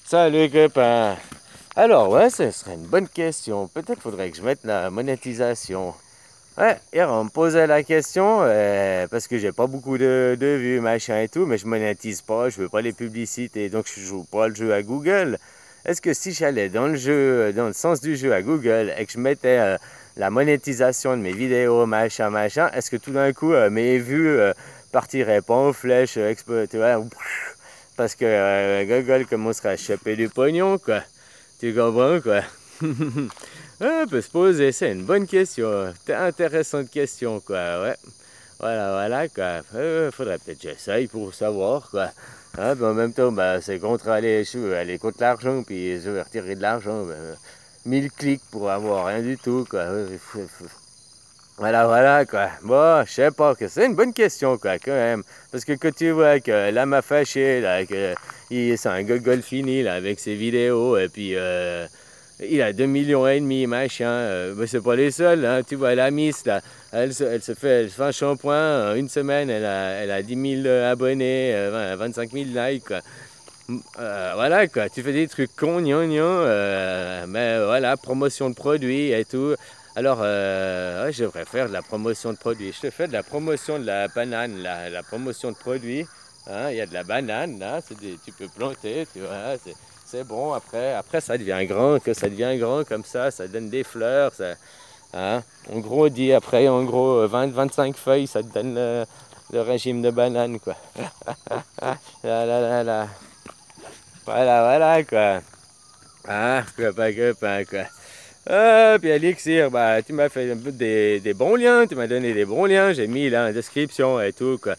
Salut copain. Alors ouais, ce serait une bonne question. Peut-être faudrait que je mette la monétisation. Ouais, hier on me posait la question parce que j'ai pas beaucoup de vues, machin et tout, mais je monétise pas, je veux pas les publicités, donc je joue pas le jeu à Google. Est-ce que si j'allais dans le jeu, dans le sens du jeu à Google et que je mettais la monétisation de mes vidéos, machin, machin, est-ce que tout d'un coup mes vues partiraient pas en flèche, tu vois, parce que Google commencerait à choper du pognon, quoi. Tu comprends, quoi? On peut se poser, c'est une bonne question. Intéressante question, quoi, ouais. Voilà, voilà, quoi. Faudrait peut-être que j'essaye pour savoir, quoi. Hein, puis en même temps, bah, c'est contre aller contre l'argent, puis je vais retirer de l'argent. 1000 clics pour avoir rien du tout, quoi. Voilà, voilà, quoi. Bon, je sais pas, que c'est une bonne question, quoi, quand même. Parce que quand tu vois que l'âme a fâché, là, que c'est un gogol fini, là, avec ses vidéos, et puis il a 2,5 millions, machin. Ben, c'est pas les seuls, hein. Tu vois, la Miss, là, elle se fait un shampoing, en une semaine, elle a 10 000 abonnés, 25 000 likes, quoi. Voilà, quoi. Tu fais des trucs cons, gnon, mais voilà, promotion de produits et tout. Alors, ouais, je devrais faire de la promotion de produits. Je te fais de la promotion de la banane, la promotion de produits. Hein, il y a de la banane, là, tu peux planter, tu vois, c'est bon. Après, ça devient grand, que ça devient grand comme ça donne des fleurs. Hein, on grandit après, en gros, 20-25 feuilles, ça te donne le régime de banane, quoi. Là, là, là, là. Voilà, voilà, quoi. Ah, copain, quoi. Ah, puis Elixir, bah, tu m'as fait un peu des bons liens, tu m'as donné des bons liens, j'ai mis là en description et tout, quoi.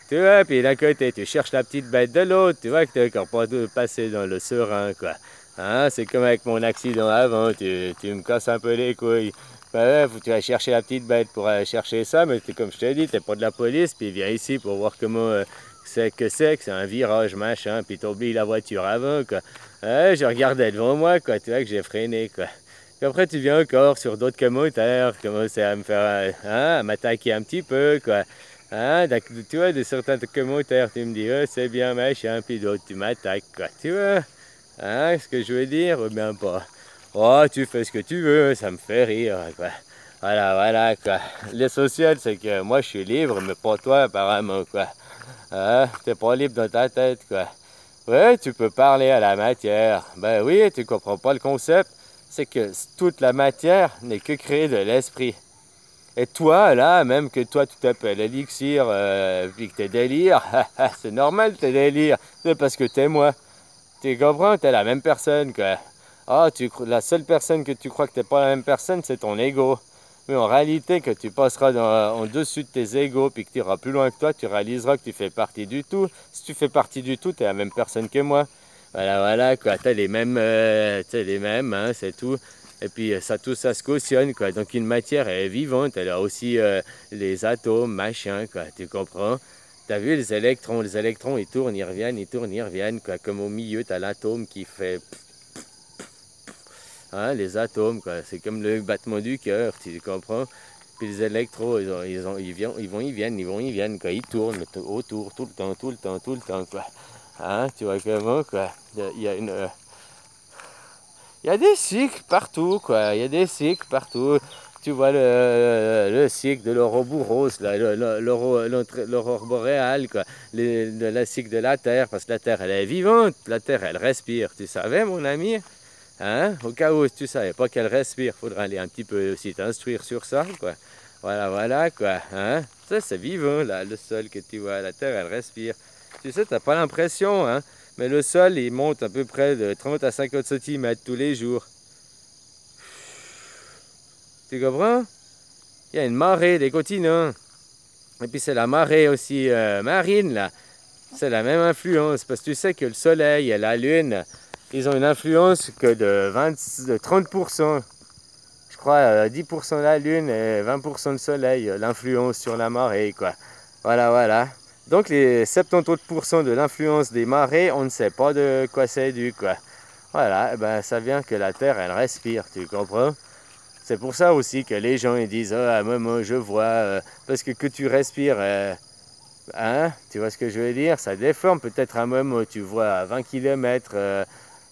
Tu vois, puis d'un côté, tu cherches la petite bête de l'autre, tu vois que t'es encore pas passé dans le serein, quoi. Hein, c'est comme avec mon accident avant, tu me casses un peu les couilles. Bah ouais, tu vas chercher la petite bête pour aller chercher ça, mais comme je t'ai dit, t'es pas de la police, puis viens ici pour voir comment c'est un virage, machin, puis t'oublies la voiture avant, quoi. Ouais, je regardais devant moi, quoi, tu vois que j'ai freiné, quoi. Puis après, tu viens encore sur d'autres commentaires, commencer à me faire, hein, à m'attaquer un petit peu, quoi. Hein, tu vois, de certains commentaires, tu me dis, oh, c'est bien, machin, puis d'autres, tu m'attaques, quoi. Tu vois, hein, ce que je veux dire, ou bien pas. Oh, tu fais ce que tu veux, ça me fait rire, quoi. Voilà, voilà, quoi. L'essentiel, c'est que moi, je suis libre, mais pas toi, apparemment, quoi. Hein, t'es pas libre dans ta tête, quoi. Ouais, tu peux parler à la matière. Ben oui, tu comprends pas le concept. C'est que toute la matière n'est que créée de l'esprit. Et toi, là, même que toi, tu t'appelles Elixir, puis que t'es délire, c'est normal t'es délire. C'est parce que t'es moi. Tu comprends? T'es la même personne, quoi. Ah, la seule personne que tu crois que t'es pas la même personne, c'est ton ego. Mais en réalité, que tu passeras en dessus de tes égos, puis que tu iras plus loin que toi, tu réaliseras que tu fais partie du tout. Si tu fais partie du tout, tu es la même personne que moi. Voilà, voilà, quoi. Tu as les mêmes, hein, c'est tout. Et puis, tout ça se cautionne, quoi. Donc, une matière, elle est vivante. Elle a aussi les atomes, machin, quoi. Tu comprends? T'as vu les électrons, ils tournent, ils tournent, ils reviennent, quoi. Comme au milieu, tu as l'atome qui fait, hein, les atomes, quoi. C'est comme le battement du cœur, tu comprends? Puis les électrons, ils viennent, quoi. Ils tournent autour, tout le temps, tout le temps, tout le temps, quoi. Hein, tu vois comment, quoi. Il y a des cycles partout, quoi. Il y a des cycles partout. Tu vois le cycle de l'Ouroboros, là, l'aurore boréale, quoi. Le cycle de la Terre, parce que la Terre, elle est vivante. La Terre, elle respire. Tu savais, mon ami? Hein? Au cas où tu savais pas qu'elle respire, faudra aller un petit peu aussi t'instruire sur ça, quoi. Voilà, voilà, quoi. Hein? Ça, c'est vivant, là, le sol que tu vois. La Terre, elle respire. Tu sais, t'as pas l'impression, hein? Mais le sol, il monte à peu près de 30 à 50 cm tous les jours. Tu comprends? Il y a une marée des continents. Et puis c'est la marée aussi marine, là. C'est la même influence. Parce que tu sais que le soleil et la lune, ils ont une influence que de 30%. Je crois 10% la lune et 20% le soleil, l'influence sur la marée, quoi. Voilà, voilà. Donc les 78% de l'influence des marées, on ne sait pas de quoi c'est dû, quoi. Voilà, et ben ça vient que la Terre, elle respire, tu comprends? C'est pour ça aussi que les gens ils disent ah moi je vois parce que tu respires hein, tu vois ce que je veux dire? Ça déforme peut-être un moment tu vois à 20 km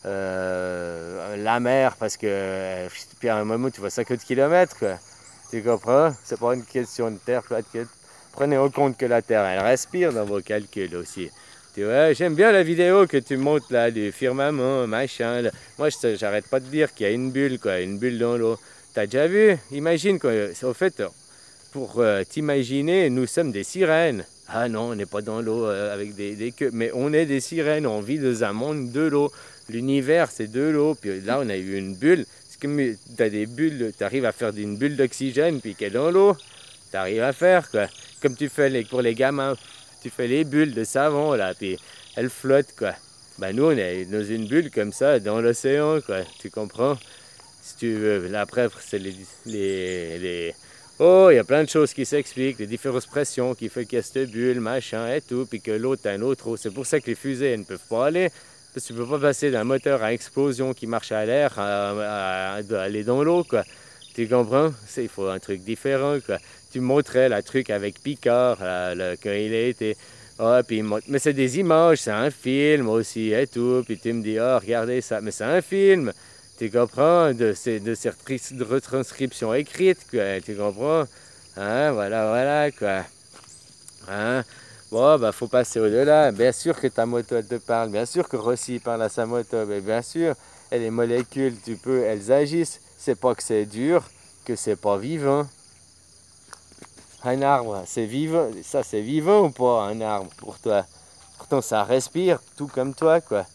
la mer, parce que puis à un moment, tu vois 50 km, quoi. Tu comprends? C'est pas une question de terre plate. Prenez en compte que la terre, elle respire dans vos calculs aussi. Tu vois, j'aime bien la vidéo que tu montes là, du firmament, machin. Là. Moi, j'arrête pas de dire qu'il y a une bulle, quoi, une bulle dans l'eau. T'as déjà vu? Imagine, quoi, au fait, pour t'imaginer, nous sommes des sirènes. Ah non, on n'est pas dans l'eau avec des queues, mais on est des sirènes, on vit dans un monde de l'eau. L'univers, c'est de l'eau. Puis là, on a eu une bulle. C'est comme tu as des bulles, tu arrives à faire une bulle d'oxygène, puis qu'elle est dans l'eau. Tu arrives à faire, quoi. Comme tu fais pour les gamins. Tu fais les bulles de savon, là, puis elles flottent, quoi. Ben, nous, on est dans une bulle comme ça, dans l'océan, quoi. Tu comprends? Si tu veux, la preuve, c'est les... Oh, il y a plein de choses qui s'expliquent, les différentes pressions qui font qu'il y a cette bulle, machin et tout, puis que l'autre a un autre eau. C'est pour ça que les fusées elles ne peuvent pas aller, parce que tu ne peux pas passer d'un moteur à explosion qui marche à l'air à aller dans l'eau, quoi. Tu comprends? Il faut un truc différent, quoi. Tu montrais le truc avec Picard, quand il a été... Oh, puis mais c'est des images, c'est un film aussi et tout, puis tu me dis, oh, regardez ça, mais c'est un film. Tu comprends? De ces retranscriptions écrites, quoi. Tu comprends? Hein? Voilà, voilà, quoi. Hein? Bon, bah, faut passer au-delà. Bien sûr que ta moto, elle te parle. Bien sûr que Rossi parle à sa moto. Mais bien sûr, et les molécules, elles agissent. C'est pas que c'est dur, que c'est pas vivant. Un arbre, c'est vivant. Ça, c'est vivant ou pas, un arbre, pour toi? Pourtant, ça respire, tout comme toi, quoi.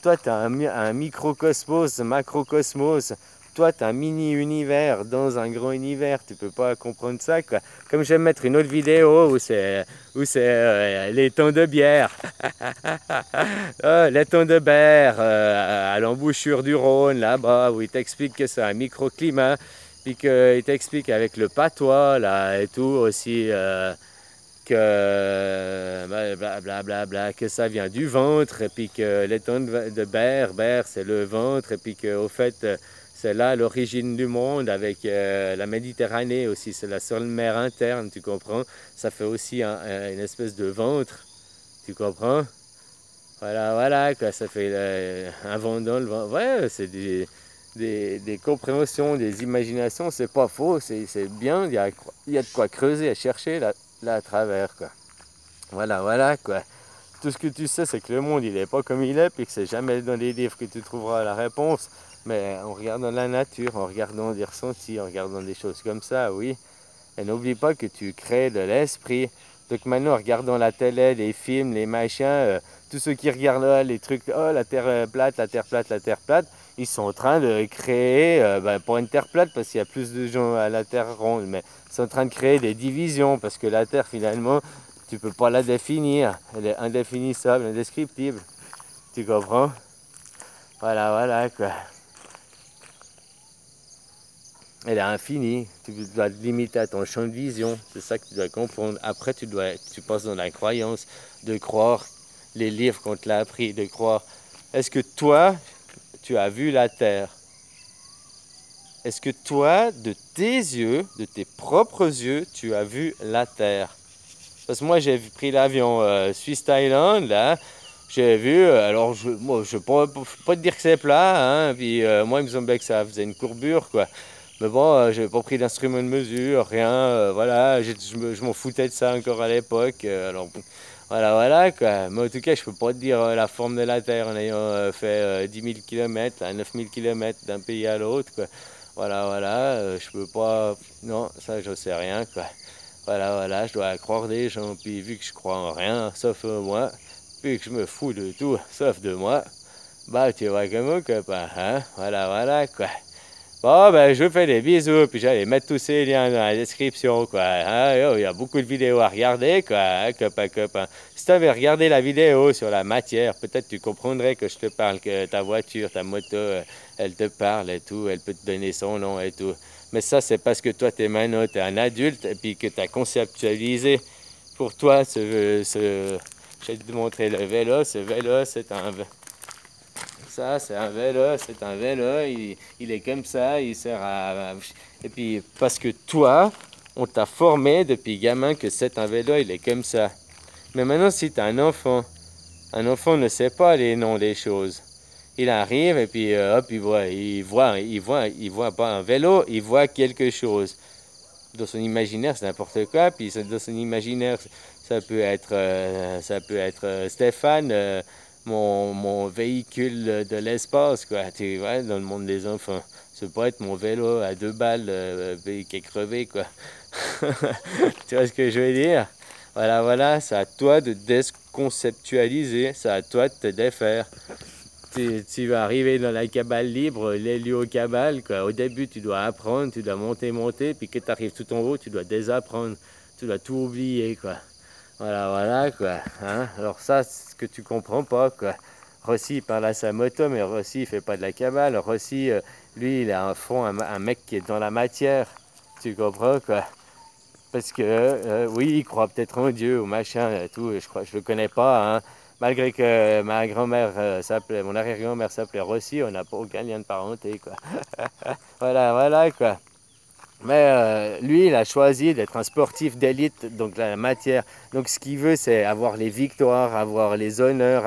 Toi, tu as un microcosmos, un macrocosmos. Toi, tu as un mini-univers dans un grand univers. Tu peux pas comprendre ça, quoi. Comme je vais mettre une autre vidéo où c'est les tons de bière. Les tons de bière à l'embouchure du Rhône, là-bas, où il t'explique que c'est un microclimat. Puis qu'il t'explique avec le patois, là, et tout, aussi... que blablabla, que ça vient du ventre, et puis que les tons de berre, c'est le ventre, et puis qu'au fait, c'est là l'origine du monde avec la Méditerranée aussi, c'est la seule mer interne, tu comprends? Ça fait aussi une espèce de ventre, tu comprends? Voilà, voilà, quoi, ça fait un vent dans le vent. Ouais, c'est des compréhensions, des imaginations, c'est pas faux, c'est bien, il y a de quoi creuser, à chercher là à travers, quoi. Voilà, voilà, quoi. Tout ce que tu sais, c'est que le monde, il est pas comme il est, puis que c'est jamais dans les livres que tu trouveras la réponse, mais en regardant la nature, en regardant des ressentis, en regardant des choses comme ça, oui. Et n'oublie pas que tu crées de l'esprit. Donc maintenant, en regardant la télé, les films, les machins, tous ceux qui regardent là, les trucs, oh la terre plate, la terre plate, la terre plate, ils sont en train de créer, pour une terre plate, parce qu'il y a plus de gens à la terre ronde, mais ils sont en train de créer des divisions, parce que la terre, finalement, tu peux pas la définir. Elle est indéfinissable, indescriptible. Tu comprends? Voilà, voilà, quoi. Elle est infinie. Tu dois te limiter à ton champ de vision. C'est ça que tu dois comprendre. Après, tu passes dans la croyance de croire les livres qu'on te l'a appris, de croire. Est-ce que toi, tu as vu la Terre? Est-ce que toi, de tes yeux, de tes propres yeux, tu as vu la Terre? Parce que moi, j'ai pris l'avion Suisse-Thaïlande, là. J'ai vu, alors moi, je ne peux pas te dire que c'est plat, hein. Puis moi, il me semblait que ça faisait une courbure, quoi. Mais bon, j'avais pas pris d'instrument de mesure, rien, voilà, je m'en foutais de ça encore à l'époque, alors voilà, voilà, quoi. Mais en tout cas, je peux pas te dire la forme de la Terre en ayant fait 10 000 km, 9 000 km d'un pays à l'autre, quoi. Voilà, voilà, je peux pas, non, ça, je sais rien, quoi. Voilà, voilà, je dois croire des gens, puis vu que je crois en rien, sauf moi, puis que je me fous de tout, sauf de moi, bah, tu vois comment, copain, hein, voilà, voilà, quoi. Bon, ben, je vous fais des bisous, puis j'allais mettre tous ces liens dans la description, quoi. Hein, il y a beaucoup de vidéos à regarder, quoi, hein, copain, copain. Si tu avais regardé la vidéo sur la matière, peut-être tu comprendrais que je te parle, que ta voiture, ta moto, elle te parle et tout, elle peut te donner son nom et tout. Mais ça, c'est parce que toi, t'es maintenant, t'es un adulte, et puis que tu as conceptualisé pour toi je vais te montrer le vélo, ce vélo, c'est un... Ça, c'est un vélo, c'est un vélo, il est comme ça, il sert à... Et puis, parce que toi, on t'a formé depuis gamin que c'est un vélo, il est comme ça. Mais maintenant, si tu as un enfant ne sait pas les noms des choses. Il arrive et puis hop, il voit pas un vélo, il voit quelque chose. Dans son imaginaire, c'est n'importe quoi. Puis dans son imaginaire, ça peut être Stéphane, mon véhicule de l'espace, quoi. Tu vois, dans le monde des enfants. Ça peut être mon vélo à 2 balles qui est crevé, quoi. Tu vois ce que je veux dire? Voilà, voilà, c'est à toi de déconceptualiser, c'est à toi de te défaire. Tu vas arriver dans la cabale libre, l'héliocabale, quoi. Au début, tu dois apprendre, tu dois monter, puis que tu arrives tout en haut, tu dois désapprendre, tu dois tout oublier, quoi. Voilà, voilà, quoi. Hein? Alors ça, c'est ce que tu comprends pas, quoi. Rossi, il parle à sa moto, mais Rossi, il fait pas de la cabale. Rossi, lui, il a un fond, un mec qui est dans la matière. Tu comprends, quoi? Parce que, oui, il croit peut-être en Dieu ou machin et tout. Je le connais pas, hein. Malgré que ma grand-mère s'appelait, mon arrière-grand-mère s'appelait Rossi, on n'a pas aucun lien de parenté, quoi. Voilà, voilà, quoi. Mais lui, il a choisi d'être un sportif d'élite, donc la matière. Donc ce qu'il veut, c'est avoir les victoires, avoir les honneurs,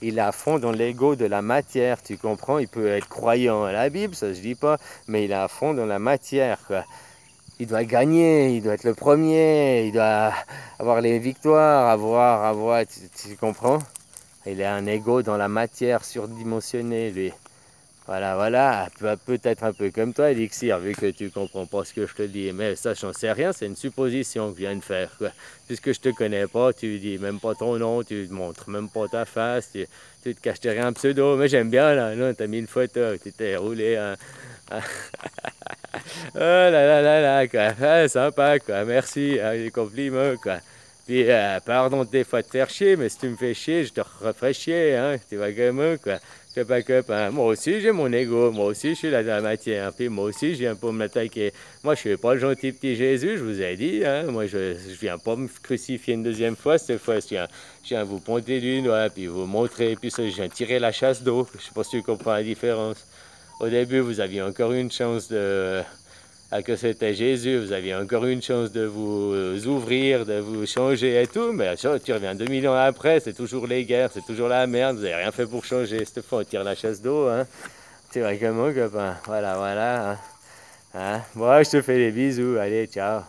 il est à fond dans l'ego de la matière, tu comprends? Il peut être croyant à la Bible, ça je dis pas, mais il est à fond dans la matière, quoi. Il doit gagner, il doit être le premier, il doit avoir les victoires, tu comprends? Il a un ego dans la matière surdimensionné, lui. Voilà, voilà, peut-être un peu comme toi, Elixir, vu que tu comprends pas ce que je te dis. Mais ça, j'en sais rien, c'est une supposition que je viens de faire, quoi. Puisque je te connais pas, tu dis même pas ton nom, tu te montres même pas ta face, tu te caches derrière un pseudo. Mais j'aime bien, là, non, t'as mis une photo, tu t'es roulé un... Oh là là là là, quoi. Ah, sympa, quoi. Merci, hein, les compliments, quoi. Puis, pardon des fois de te faire chier, mais si tu me fais chier, je te referai chier, hein. Tu vois comment, quoi. Je fais pas que, hein. Moi aussi, j'ai mon ego. Moi aussi, je suis là dans la matière. Puis, moi aussi, je viens pour m'attaquer. Moi, je suis pas le gentil petit Jésus, je vous ai dit, hein. Moi, je viens pas me crucifier une deuxième fois. Cette fois, je viens vous pointer du doigt, puis vous montrer. Puis, ça, je viens tirer la chasse d'eau. Je sais pas si tu comprends la différence. Au début, vous aviez encore une chance de que c'était Jésus, vous aviez encore une chance de vous ouvrir, de vous changer et tout, mais ça, tu reviens 2000 ans après, c'est toujours les guerres, c'est toujours la merde, vous n'avez rien fait pour changer. Cette fois, on tire la chasse d'eau, hein. Tu vois comment, copain? Voilà, voilà. Hein. Hein? Bon, je te fais des bisous, allez, ciao.